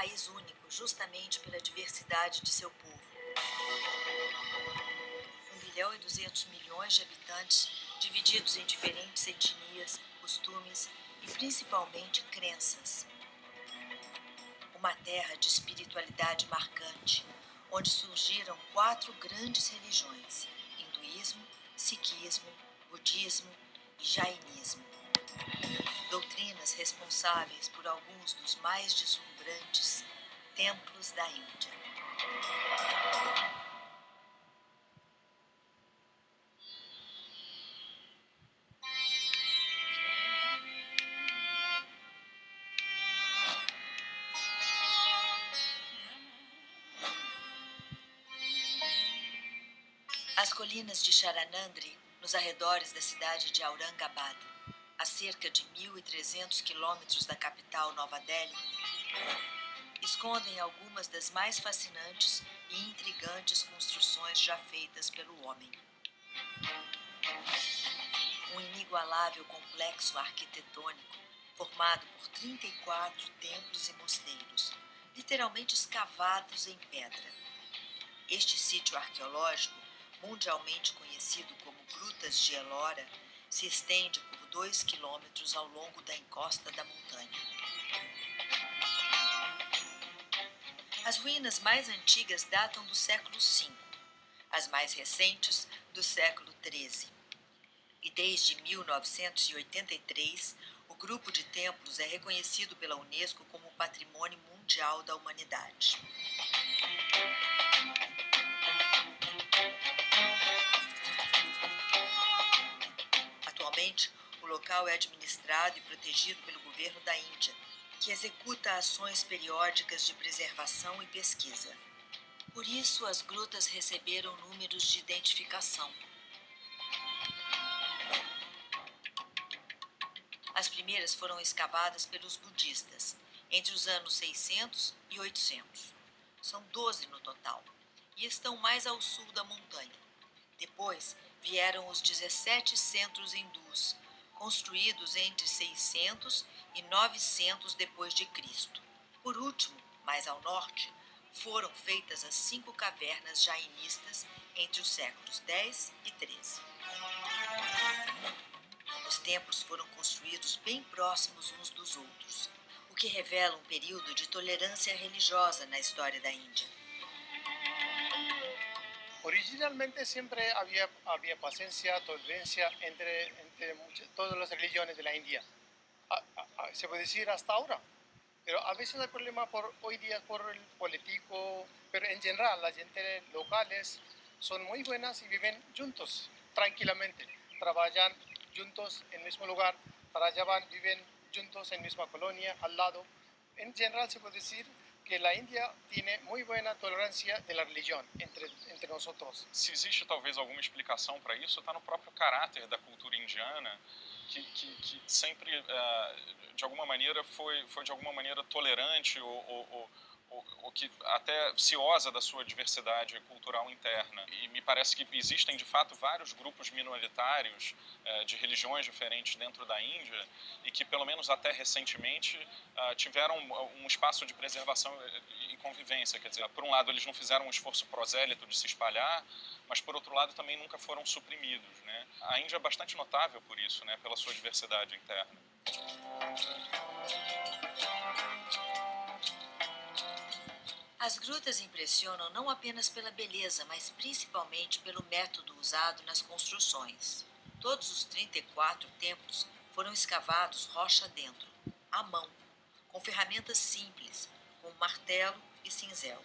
país único justamente pela diversidade de seu povo. 1,2 bilhão de habitantes, divididos em diferentes etnias, costumes e principalmente crenças. Uma terra de espiritualidade marcante, onde surgiram 4 grandes religiões: hinduísmo, sikhismo, budismo e jainismo. Doutrinas responsáveis por alguns dos mais deslumbrantes templos da Índia. As colinas de Sharanandri, nos arredores da cidade de Aurangabad, a cerca de 1.300 quilômetros da capital Nova Delhi, escondem algumas das mais fascinantes e intrigantes construções já feitas pelo homem. Um inigualável complexo arquitetônico formado por 34 templos e mosteiros, literalmente escavados em pedra. Este sítio arqueológico, mundialmente conhecido como Grutas de Ellora, se estende por 2 quilômetros ao longo da encosta da montanha. As ruínas mais antigas datam do século V, as mais recentes do século XIII. E desde 1983, o grupo de templos é reconhecido pela Unesco como Patrimônio Mundial da Humanidade. Atualmente, o local é administrado e protegido pelo governo da Índia, que executa ações periódicas de preservação e pesquisa. Por isso, as grutas receberam números de identificação. As primeiras foram escavadas pelos budistas, entre os anos 600 e 800. São 12 no total, e estão mais ao sul da montanha. Depois vieram os 17 centros hindus, construídos entre 600 e 900 depois de Cristo. Por último, mais ao norte, foram feitas as 5 cavernas jainistas entre os séculos 10 e 13. Os templos foram construídos bem próximos uns dos outros, o que revela um período de tolerância religiosa na história da Índia. Originalmente siempre había paciencia, tolerancia entre todas las religiones de la India. Se puede decir hasta ahora. Pero a veces hay problemas hoy día por el político, pero en general las gente locales son muy buenas y viven juntos, tranquilamente. Trabajan juntos en el mismo lugar, viven juntos en la misma colonia, al lado. En general se puede decir que la India tiene muy buena tolerancia de la religión entre nosotros. Se existe talvez alguma explicação para isso, está no próprio caráter da cultura indiana, que sempre, de alguma maneira, foi de alguma maneira tolerante ou que até ciosa da sua diversidade cultural interna. E me parece que existem, de fato, vários grupos minoritários de religiões diferentes dentro da Índia e que, pelo menos até recentemente, tiveram um espaço de preservação e convivência. Quer dizer, por um lado, eles não fizeram um esforço prosélito de se espalhar, mas, por outro lado, também nunca foram suprimidos, né? A Índia é bastante notável por isso, né? Pela sua diversidade interna. As grutas impressionam não apenas pela beleza, mas principalmente pelo método usado nas construções. Todos os 34 templos foram escavados rocha dentro, à mão, com ferramentas simples, como martelo e cinzel.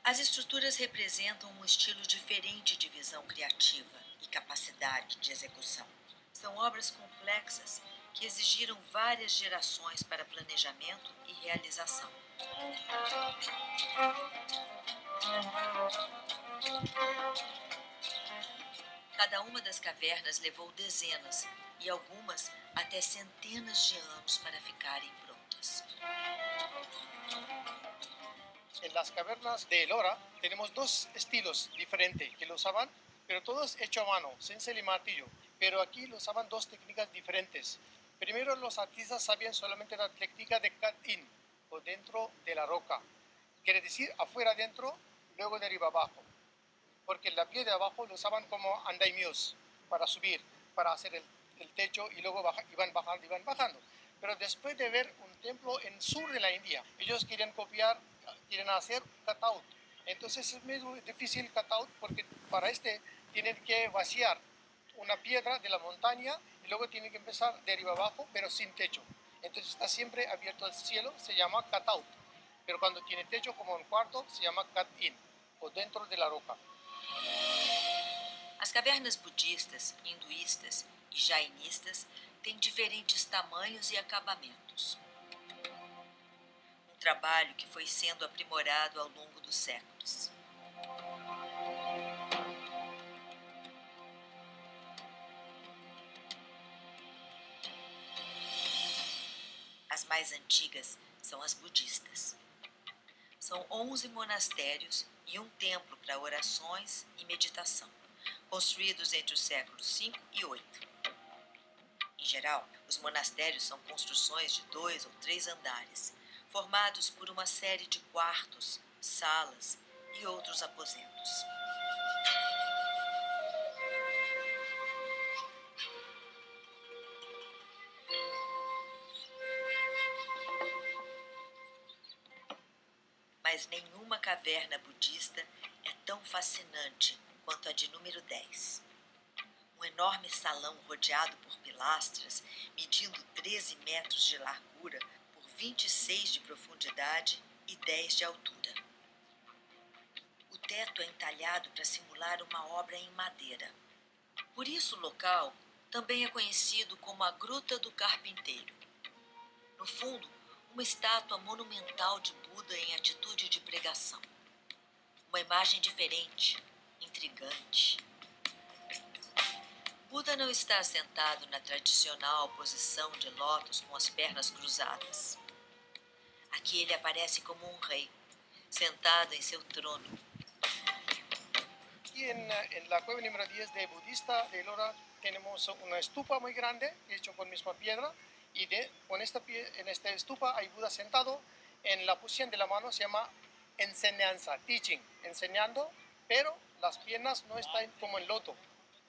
As estruturas representam um estilo diferente de visão criativa e capacidade de execução. São obras complexas que exigiram várias gerações para planejamento e realização. Cada uma das cavernas levou dezenas e algumas até centenas de anos para ficarem prontas. En las cavernas de Ellora tenemos 2 estilos diferentes que lo usaban, pero todos hechos a mano, cincel y martillo. Pero aquí lo usaban 2 técnicas diferentes. Primero los artistas sabían solamente la técnica de cut-in, o dentro de la roca. Quiere decir afuera adentro, luego de arriba abajo. Porque la piel de abajo lo usaban como andaimios para subir, para hacer el techo y luego iban bajando. Pero después de ver un templo en el sur de la India, ellos querían copiar, quieren hacer cutout. Entonces es muy difícil cutout porque para tienen que vaciar una piedra de la montaña y luego tienen que empezar de arriba abajo, pero sin techo. Entonces está siempre abierto al cielo, se llama cutout. Pero cuando tiene techo como un cuarto, se llama cut-in, o dentro de la roca. As cavernas budistas, hinduístas e jainistas têm diferentes tamanhos e acabamentos. Um trabalho que foi sendo aprimorado ao longo dos séculos. As mais antigas são as budistas. São 11 monastérios e um templo para orações e meditação, construídos entre os séculos 5 e 8. Em geral, os monastérios são construções de 2 ou 3 andares, formados por uma série de quartos, salas e outros aposentos. Mas nenhuma caverna budista é tão fascinante quanto a de número 10. Um enorme salão rodeado por pilastras, medindo 13 metros de largura por 26 de profundidade e 10 de altura. O teto é entalhado para simular uma obra em madeira. Por isso o local também é conhecido como a Gruta do Carpinteiro. No fundo, uma estátua monumental de Buda em atitude de pregação. Uma imagem diferente, intrigante. Buda não está sentado na tradicional posição de lótus com as pernas cruzadas. Aqui ele aparece como um rei, sentado em seu trono. Y en la cueva número 10 de Budista de Ellora tenemos una estupa muy grande, hecho con misma piedra, y en esta estupa hay Buda sentado. En la posición de la mano se llama enseñanza, teaching, enseñando, pero las piernas no están como en loto.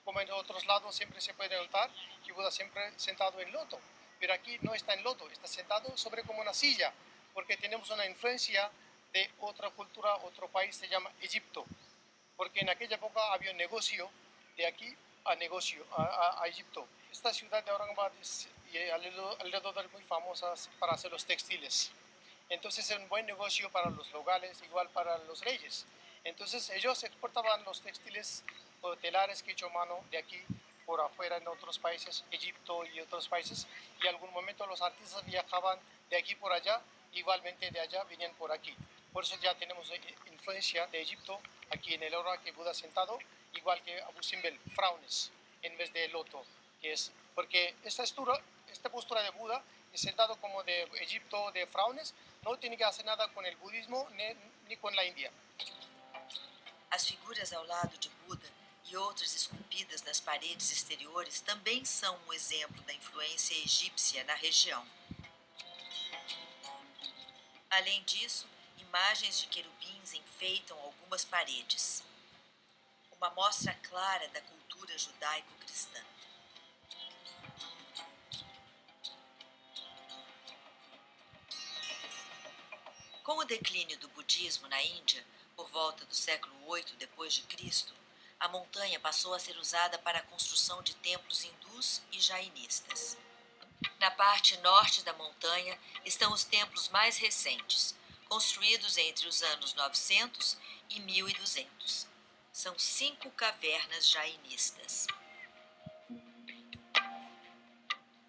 Como en otros lados siempre se puede notar que Buda siempre sentado en loto, pero aquí no está en loto, está sentado sobre como una silla, porque tenemos una influencia de otra cultura, otro país, se llama Egipto, porque en aquella época había un negocio de aquí a Egipto. Esta ciudad de Aurangabad y alrededor muy famosas para hacer los textiles. Entonces es un buen negocio para los locales, igual para los reyes. Entonces ellos exportaban los textiles o telares que hecho mano de aquí por afuera en otros países, Egipto y otros países, y en algún momento los artistas viajaban de aquí por allá, igualmente de allá venían por aquí. Por eso ya tenemos influencia de Egipto aquí en el Ellora, que Buda sentado, igual que Abu Simbel, fraunes en vez de loto, que es porque esta postura de Buda es sentado como de Egipto, de fraunes, no tiene que hacer nada con el budismo ni con la India. As figuras ao lado de Buda e outras esculpidas nas paredes exteriores também são um exemplo da influência egípcia na região. Além disso, imagens de querubins enfeitam algumas paredes. Uma mostra clara da cultura judaico-cristã. Com o declínio do budismo na Índia, por volta do século 8 d.C., a montanha passou a ser usada para a construção de templos hindus e jainistas. Na parte norte da montanha estão os templos mais recentes, construídos entre os anos 900 e 1200. São 5 cavernas jainistas.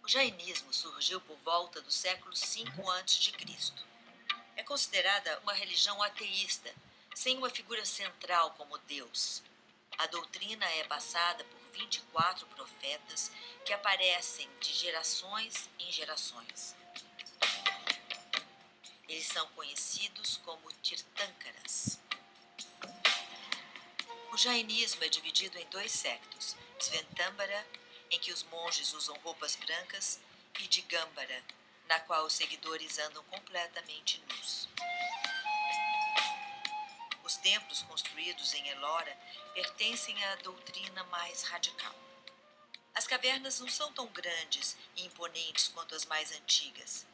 O jainismo surgiu por volta do século 5 a.C. É considerada uma religião ateísta, sem uma figura central como Deus. A doutrina é passada por 24 profetas que aparecem de gerações em gerações. Eles são conhecidos como Tirthankaras. O jainismo é dividido em 2 sectos, Svetambara, em que os monges usam roupas brancas, e de Gâmbara, na qual os seguidores andam completamente nus. Os templos construídos em Ellora pertencem à doutrina mais radical. As cavernas não são tão grandes e imponentes quanto as mais antigas,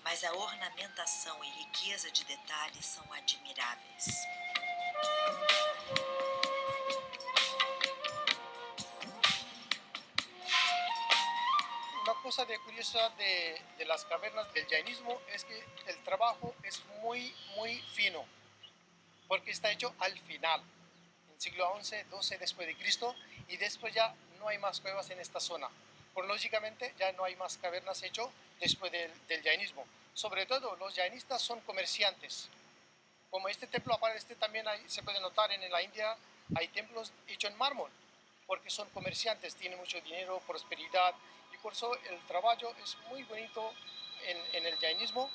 mas a ornamentação e riqueza de detalhes são admiráveis. Una cosa curiosa de las cavernas del jainismo es que el trabajo es muy fino, porque está hecho al final, en siglo XI, XII después de Cristo, y después ya no hay más cuevas en esta zona. Pues lógicamente ya no hay más cavernas hechas después del jainismo. Sobre todo los jainistas son comerciantes. Como este templo aparece también se puede notar en la India, hay templos hechos en mármol, porque son comerciantes, tienen mucho dinero, prosperidad, y por eso el trabajo es muy bonito en el jainismo.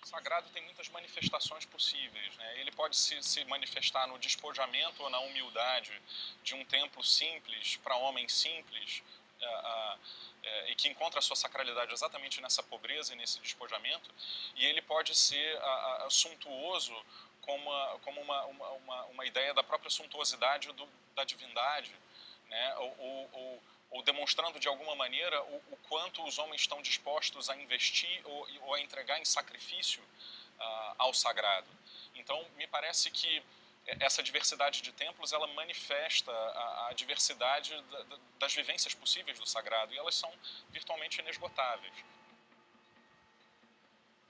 O sagrado tem muitas manifestações possíveis, né? Ele pode se manifestar no despojamento ou na humildade de um templo simples para homens simples, e que encontra a sua sacralidade exatamente nessa pobreza e nesse despojamento, e ele pode ser suntuoso como uma ideia da própria suntuosidade da divindade, né? Ou demonstrando de alguma maneira o quanto os homens estão dispostos a investir ou a entregar em sacrifício ao sagrado. Então, me parece que essa diversidade de templos, ela manifesta a diversidade das vivências possíveis do sagrado, e elas são virtualmente inesgotáveis.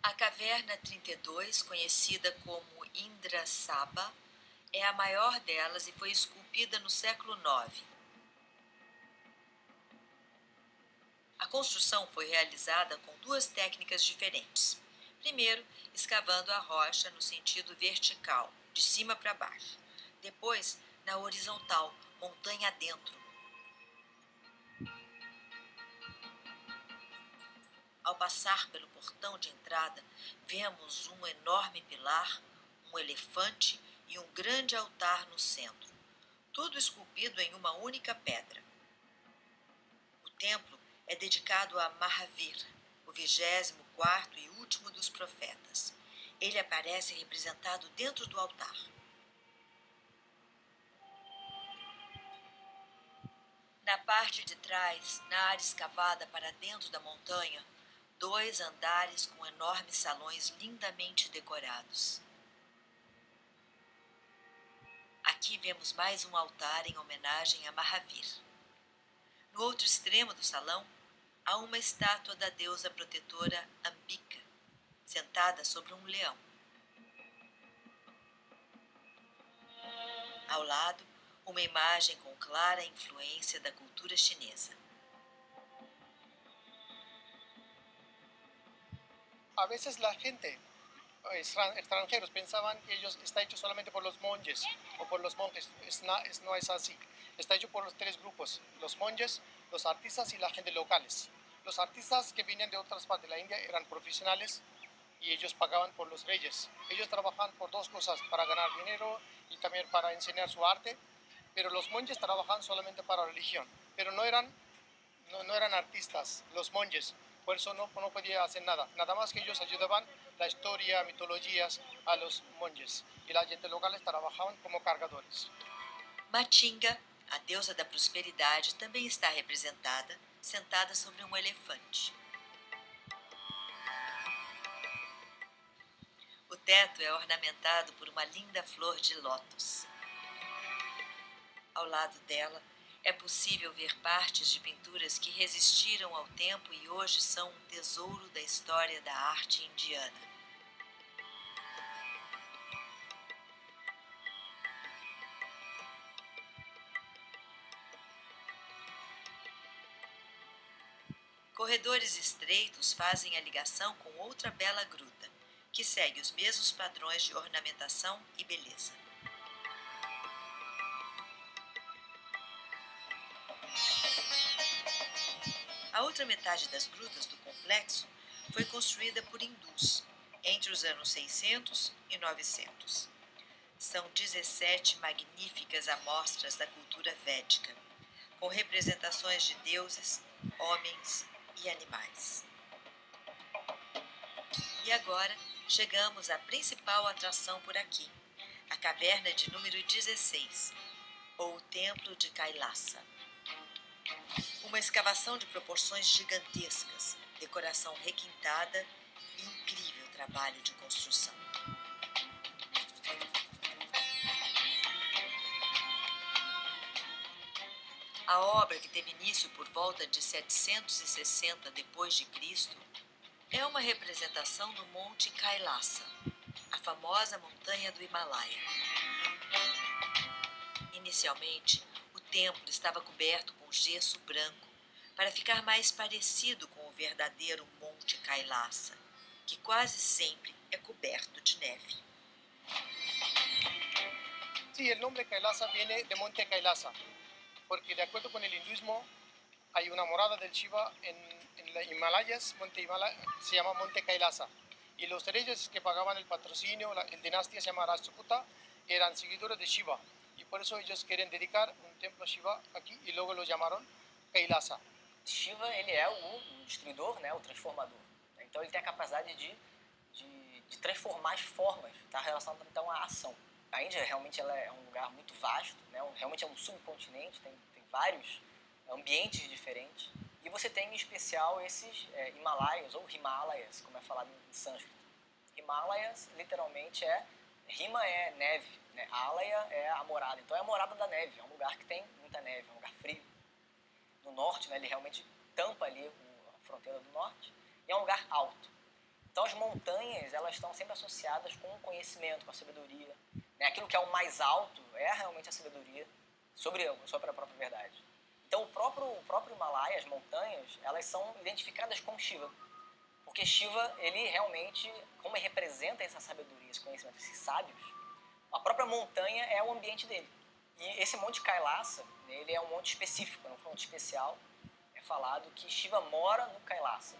A caverna 32, conhecida como Indra Saba, é a maior delas e foi esculpida no século IX. A construção foi realizada com duas técnicas diferentes. Primeiro, escavando a rocha no sentido vertical, de cima para baixo. Depois, na horizontal, montanha adentro. Ao passar pelo portão de entrada, vemos um enorme pilar, um elefante e um grande altar no centro, tudo esculpido em uma única pedra. O templo é dedicado a Mahavir, o 24º e último dos profetas. Ele aparece representado dentro do altar. Na parte de trás, na área escavada para dentro da montanha, 2 andares com enormes salões lindamente decorados. Aqui vemos mais um altar em homenagem a Mahavir. No outro extremo do salão, há uma estátua da deusa protetora Ambika, sentada sobre um leão. Ao lado, uma imagem com clara influência da cultura chinesa. A veces la gente, extranjeros, pensaban que ellos está hecho solamente por los monjes o por los monjes. No es así. Está hecho por los 3 grupos, los monjes, los artistas y la gente locales. Los artistas que venían de otras partes de la India eran profesionales y ellos pagaban por los reyes. Ellos trabajaban por 2 cosas, para ganar dinero y también para enseñar su arte, pero los monjes trabajaban solamente para la religión, pero no eran artistas, los monjes. Por eso no podía hacer nada más que ellos ayudaban la historia, mitologías a los monjes, y la gente local trabajaban como cargadores. Matinga, a deusa da prosperidade, também está representada, sentada sobre um elefante. O teto é ornamentado por uma linda flor de lótus. Ao lado dela, é possível ver partes de pinturas que resistiram ao tempo e hoje são um tesouro da história da arte indiana. Corredores estreitos fazem a ligação com outra bela gruta, que segue os mesmos padrões de ornamentação e beleza. A outra metade das grutas do complexo foi construída por hindus entre os anos 600 e 900. São 17 magníficas amostras da cultura védica, com representações de deuses, homens e animais. E agora chegamos à principal atração por aqui, a caverna de número 16, ou o Templo de Kailasa. Uma escavação de proporções gigantescas, decoração requintada e incrível trabalho de construção. A obra, que teve início por volta de 760 d.C., é uma representação do Monte Kailasa, a famosa montanha do Himalaia. Inicialmente, o templo estava coberto com gesso branco para ficar mais parecido com o verdadeiro Monte Kailasa, que quase sempre é coberto de neve. Sí, el nombre Kailasa viene de Monte Kailasa, porque de acuerdo con el hinduismo hay una morada del Shiva en los Himalayas, Monte Himalaya, se llama Monte Kailasa. Y los reyes que pagaban el patrocinio, el dinastía se llama Rashtrakuta, eran seguidores de Shiva. Y por eso ellos quieren dedicar un templo a Shiva aqui e logo lo llamaron Kailasa. Shiva, ele é o destruidor, né, o transformador. Então ele tem a capacidade de transformar as formas, está relacionado então à ação. A Índia realmente ela é um lugar muito vasto, né, realmente é um subcontinente, tem vários ambientes diferentes. E você tem em especial esses Himalaias, ou Himalayas, como é falado em sânscrito. Himalayas literalmente Hima é neve, né? Alaya é a morada, então é a morada da neve, é um lugar que tem muita neve, é um lugar frio. No norte, né, ele realmente tampa ali a fronteira do norte, e é um lugar alto. Então as montanhas, elas estão sempre associadas com o conhecimento, com a sabedoria. Né? Aquilo que é o mais alto é realmente a sabedoria sobre a própria verdade. Então o próprio Himalaia, as montanhas, elas são identificadas com Shiva. Porque Shiva, ele realmente, como ele representa essa sabedoria, esse conhecimento, esses sábios, a própria montanha é o ambiente dele. E esse Monte Kailasa, ele é um monte específico, é um monte especial. É falado que Shiva mora no Kailasa.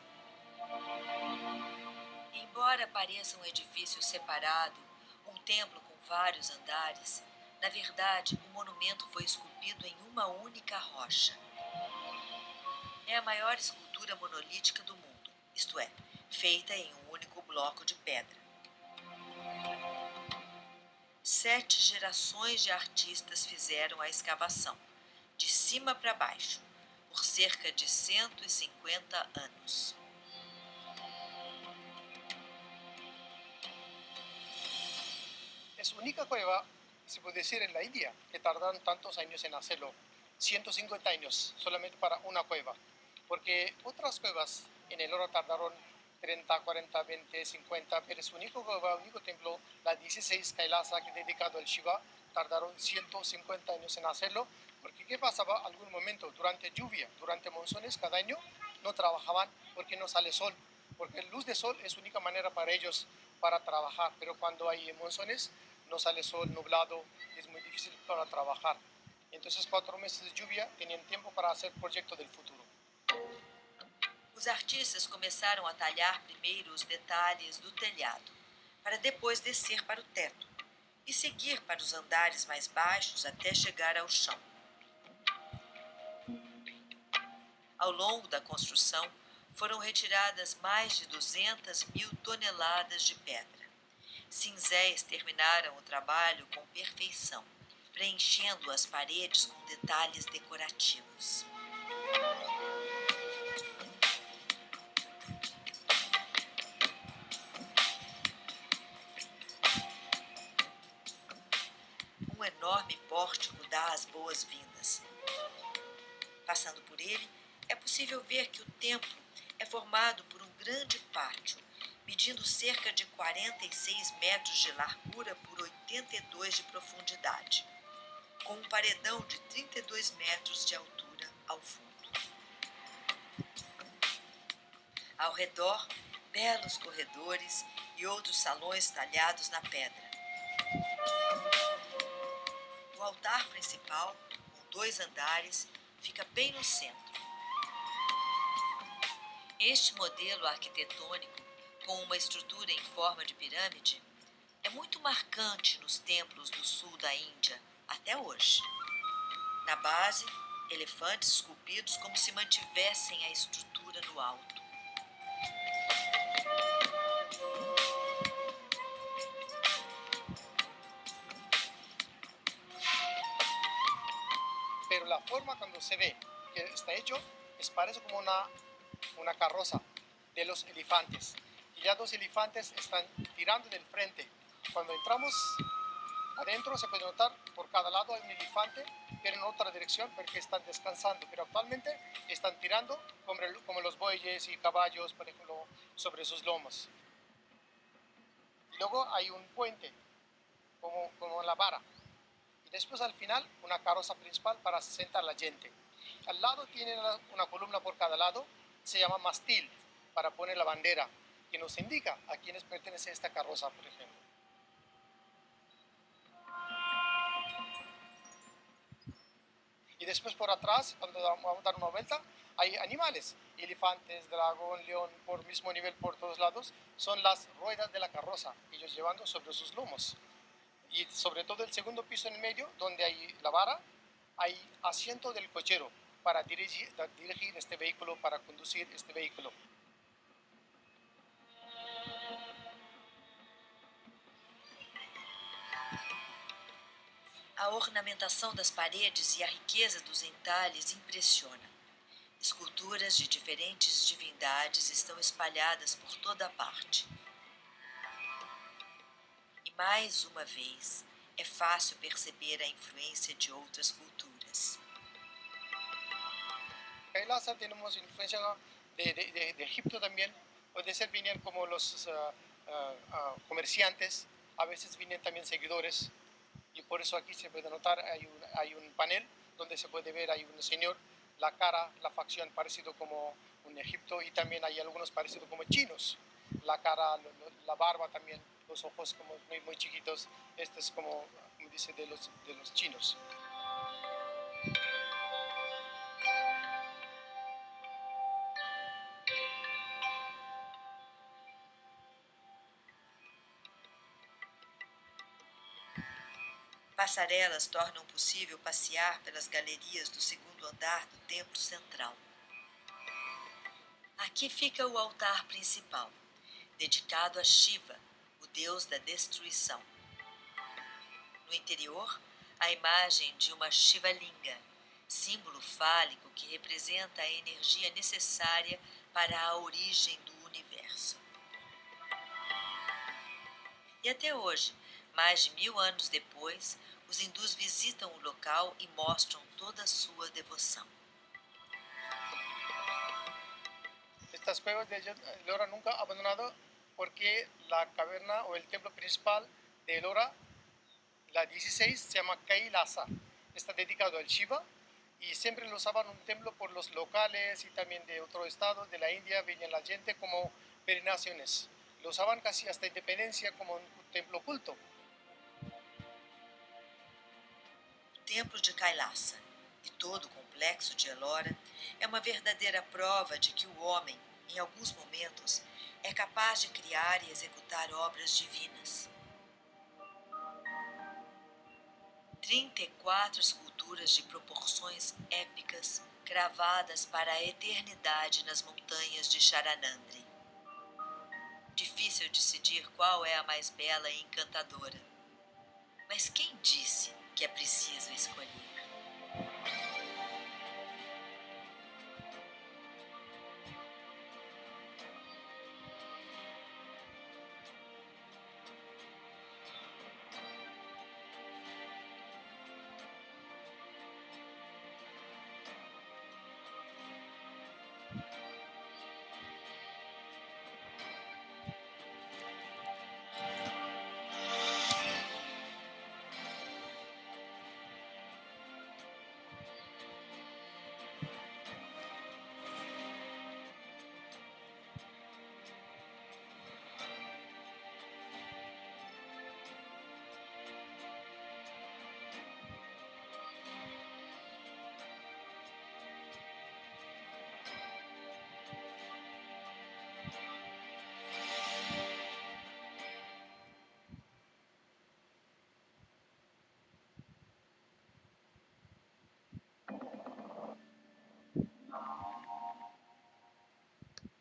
Embora pareça um edifício separado, um templo com vários andares, na verdade, o monumento foi esculpido em uma única rocha. É a maior escultura monolítica do mundo, isto é, feita em um único bloco de pedra. 7 gerações de artistas fizeram a escavação, de cima para baixo, por cerca de 150 anos. Es única cueva, se puede decir, en la India, que tardaron tantos años en hacerlo, 150 años solamente para una cueva, porque otras cuevas en el oro tardaron 30, 40, 20, 50, pero es único cueva, único templo, la 16 Kailasa, que es dedicado al Shiva, tardaron 150 años en hacerlo, porque ¿qué pasaba? Algún momento, durante lluvia, durante monzones, cada año no trabajaban porque no sale sol, porque la luz de sol es única manera para ellos para trabajar, pero cuando hay monzones no sale sol, nublado, es muy difícil para trabajar. Entonces 4 meses de lluvia tenían tiempo para hacer proyectos del futuro. Os artistas começaram a talhar primeiro os detalhes do telhado, para depois descer para o teto e seguir para os andares mais baixos até chegar ao chão. Ao longo da construção, foram retiradas mais de 200.000 toneladas de pedra. Cinzéis terminaram o trabalho com perfeição, preenchendo as paredes com detalhes decorativos. Um enorme pórtico dá as boas-vindas. Passando por ele, é possível ver que o templo é formado por um grande pátio, medindo cerca de 46 metros de largura por 82 de profundidade, com um paredão de 32 metros de altura ao fundo. Ao redor, belos corredores e outros salões talhados na pedra. O altar principal, com 2 andares, fica bem no centro. Este modelo arquitetônico, com uma estrutura em forma de pirâmide, É muito marcante nos templos do sul da Índia até hoje. Na base, elefantes esculpidos como se mantivessem a estrutura no alto. Pero la forma cuando se ve que está hecho parece como una carroza de los elefantes. Y ya dos elefantes están tirando del frente. Cuando entramos adentro se puede notar por cada lado hay un elefante, pero en otra dirección porque están descansando. Pero actualmente están tirando como los bueyes y caballos, por ejemplo, sobre sus lomos. Y luego hay un puente, como la vara. Y después al final una carroza principal para sentar la gente. Al lado tienen una columna por cada lado, se llama mastil, para poner la bandera, que nos indica a quienes pertenece esta carroza, por ejemplo. Y después por atrás, cuando vamos a dar una vuelta, hay animales, elefantes, dragón, león, por mismo nivel por todos lados, son las ruedas de la carroza, ellos llevando sobre sus lomos. Y sobre todo el segundo piso en medio, donde hay la vara, hay asiento del cochero para dirigir este vehículo, para conducir este vehículo. A ornamentação das paredes e a riqueza dos entalhes impressiona. Esculturas de diferentes divindades estão espalhadas por toda parte. E mais uma vez, é fácil perceber a influência de outras culturas. Kailasa tenemos influencia de Egipto también. Puede ser vienen como los comerciantes, a veces vienen también seguidores. Y por eso aquí se puede notar, hay un panel donde se puede ver, hay un señor, la cara, la facción parecido como un Egipto y también hay algunos parecidos como chinos. La cara, la barba también, los ojos como muy, muy chiquitos. Este es como dice, de los chinos. Passarelas tornam possível passear pelas galerias do segundo andar do templo central. Aqui fica o altar principal, dedicado a Shiva, o deus da destruição. No interior, a imagem de uma Shivalinga, símbolo fálico que representa a energia necessária para a origem do universo. E até hoje, mais de 1000 anos depois, os hindus visitam o local e mostram toda a sua devoção. Estas cuevas de Ellora nunca abandonado porque la caverna o el templo principal de Ellora, la 16, se llama Kailasa. Está dedicado al Shiva y siempre lo usaban un templo por los locales y también de otro estado, de la India, venían la gente como peregrinaciones. Lo usaban casi hasta independencia como un templo culto. O templo de Kailasa e todo o complexo de Ellora é uma verdadeira prova de que o homem, em alguns momentos, é capaz de criar e executar obras divinas. 34 esculturas de proporções épicas cravadas para a eternidade nas montanhas de Sharanandri. Difícil decidir qual é a mais bela e encantadora. Mas quem disse que é preciso escolher?